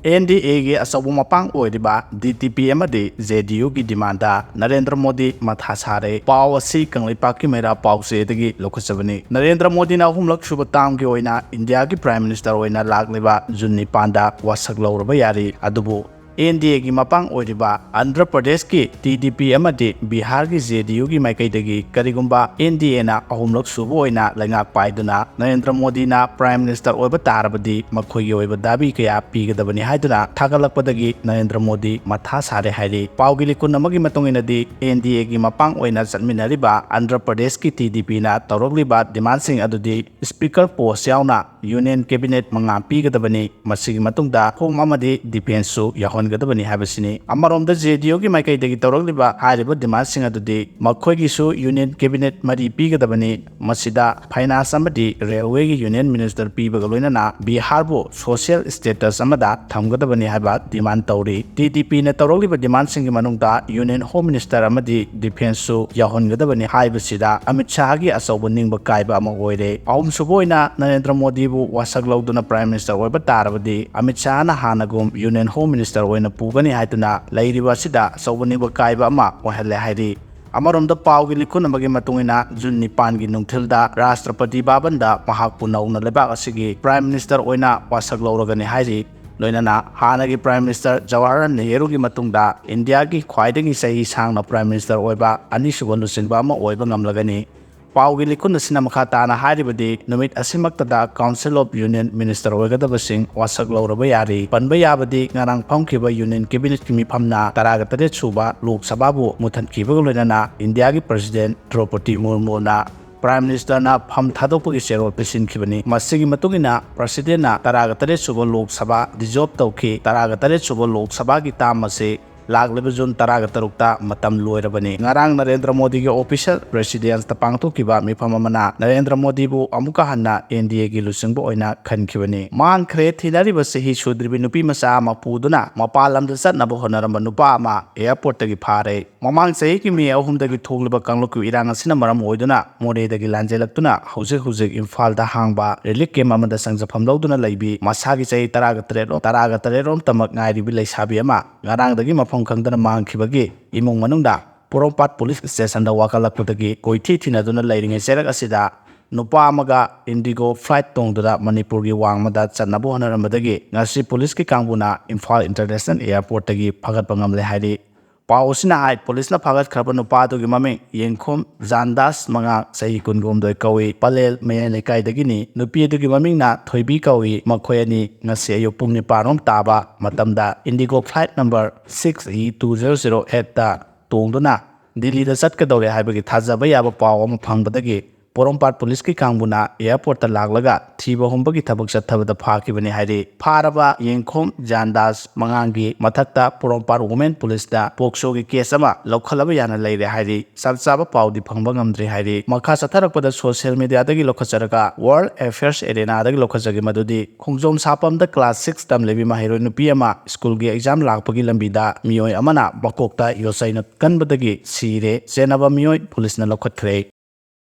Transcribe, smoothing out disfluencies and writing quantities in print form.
NDA गी असौब मपांग ओइरिबा DTP अमदि JDU की डिमांडा नरेंद्र मोदी मथा सारे पाव असि कंगलेपाक की मेरा पाउसेदगी लोखसबनी नरेंद्र मोदी ना अहुमलक सुब ताम की ओइना इंडिया की प्राइम मिनिस्टर ओइना लागलेबा जुन निपांदा वासक लौरबा यारी अदुबु NDA की मपांग ओइरिबा आंध्र प्रदेश की TDP अमदि बिहार की JDU की माइकैदगी करिगुंबा NDA ना अहुमलक सुब ओइना लैंगाक पाइदुना नरेंद्र मोदी ना प्राइम मिनिस्टर ओइबा तारबदि मखोइगी ओइबा दाबी कया पीगदबनी हाइदुना थागलकपदगी नरेंद्र मोदी मथा सारे हाइरि पाउगी लिकुन अमगी मतुंगिनदि NDA की मपांग ओइना चटमिनरिबा आंध्र प्रदेश की TDP ना तौरगलिबा डिमांडसिंग अदुदि स्पीकर पोस्ट यावना यूनियन कैबिनेट मंगा पीगदबनी मसिगी मतुंगदा होम अमदि डिफेंस सु याहोनगदबनी हाबसिनी अमरोमदा JDU की माइकैदगी तौरगलिबा हारिबा डिमांडसिंग अदुदि मखोइगिसु यूनियन कैबिनेट मरी पीगदबनी मसिदा फाइनांस अमदि रेलवे की यूनियन मिनिस्टर पीबगा लोइनना बिहार बो सोशल स्टेटस अमदा थमगदबनी हाबा डिमांड तौरी TDP ने तौरगलिबा डिमांडसिंग की मनुंगदा यूनियन होम मिनिस्टर अमदि डिफेंस सु याहोनगदबनी हाइबसिदा अमित शाह की असौब निंगबा कायबा अमा ओइरे अहुम सुबोइना नरेंद्र मोदी बु वासक लौदुना प्राइम मिनिस्टर ओइबा तारबदि अमित शाह ना हानगुम यूनियन होम मिनिस्टर ओइना पुगनी हाइतुना लैरिबा सिदा असौब निंगबा कायबा अमा ओहले हाइरि अमरोमदा पाउगी लिखुन अमगी मतुंगिना जुन निपान की नुंगथिलदा राष्ट्रपति बाबनदा महाकपु नौना लेबाक असिगी प्राइम मिनिस्टर ओइना वासक लौरगनी हाइरि लोइनना हानगी प्राइम मिनिस्टर जवाहरलाल नेहरू की मतुंगदा इंडिया की ख्वाइदगी सही सांगना प्राइम मिनिस्टर ओइबा अनिसुबन लुसिंबा अमा ओइबा ngamlagani पाउगी लिखुन सिना मखा ताना हारिबदि नुमित असिमक्तदा काउंसिल ऑफ यूनियन मिनिस्टर ओइगदबसिंग वासक लौरबा यारी पनबा याबदि ngarang phangkhiba यूनियन कैबिनेट की मिफमना तरागतरे सुबा लोक सभा बु मुथनखिबा लोइनना इंडिया की प्रेसिडेंट द्रौपदी मुर्मू ना प्राइम मिनिस्टर ना फम थादोपगी शेरोल पिसिनखिबनी मसिगी मतुगिना प्रेसिडेंट ना तरागतरे सुबा लोक सभा डिजॉल्व तौखि तरागतरे सुबा लोक सभा की ताम असे लागलेब जून तराग तरुक्ता मतम लोइरबनी ngarang नरेंद्र मोदी के ऑफिशियल प्रेसिडेंस ता पांगथोकिबा मिफम अमना नरेंद्र मोदी बु अमुका हन्ना NDA की लुसिंगबो ओइना खनखिबनी मांगख्रे थिनारिबा सही सुद्रिबि नुपी मसा अमा पुदुना मपालमदा चटनबो होनरम नुपा अमा एयरपोर्ट तगी फारे ममांग सही की मे अहुमदगी थोगलिबा कांगलुकु इरांग असिना मरम ओइदुना मोरेदगी लांजेलक्तुना हौजिक हौजिक इम्फाल दा हांगबा रिलीफ कैम्प अमदा संजफम लौदुना लैबी मसागी सही तराग तरेरोम तमक ngairibi leisabi ama ngarang dagi mafam khangdana mangkhibagi imong manungda Porompat police station वाकलपदगी कोईथी थीनदुना लैरिंगे सेरक असिदा नुपा अमगा इंडिगो फ्लाइट तोंगदुदा मणिपुर की वांगमदा चन्नबो होनरमदगी ngasi पुलिस की कांगबुना इम्फाल इंटरनेशनल एयरपोर्ट तगी फगतपा ngamle हाइरि पाउसिना हाइ पुलिसना फगत खरब नुपादुगी ममिंग येंखोम जानदास मंगा सही कुनगोमदोय कवी पलेल मय लेकाइदगिनी नुपीदुगी ममिंगना थोइबी कवी मखोयनी ngasi ayo pung 9 ताबा मतमदा इंडिगो फ्लाइट नंबर 6E2008 ता तोंगदुना दिल्ली दा चटकदौरे हाइबगी थाजबा याबा पाव अमा फंगबदगी पोरोंपाट पुलिस की कांगबुना एयरपोर्ट लागलगा थीबा होंबगी थबक चथबदा फाकिबनी हाइरि फारबा येंखोम जानदास मंगांगी मथक्ता पोरोंपाट वुमेन पुलिस दा पोक्सो की केस अमा लौखलबा याना लैरे हाइरि सबसाबा पाउदी फंगबा ngamdri हाइरि मखा चथरकपदा सोशल मीडिया दगी लोखचरगा वर्ल्ड अफेयर्स एरेना दगी लोखचगी मदुदी खोंगजोम सापमदा क्लास 6 तम लेबी माहिरो नुपी अमा स्कूल की एग्जाम लाखपगी लंबीदा मियोय अमना मकोकता योसैना कनबदगी सिरे जेनबा मियोय पुलिस ना लौखतखरे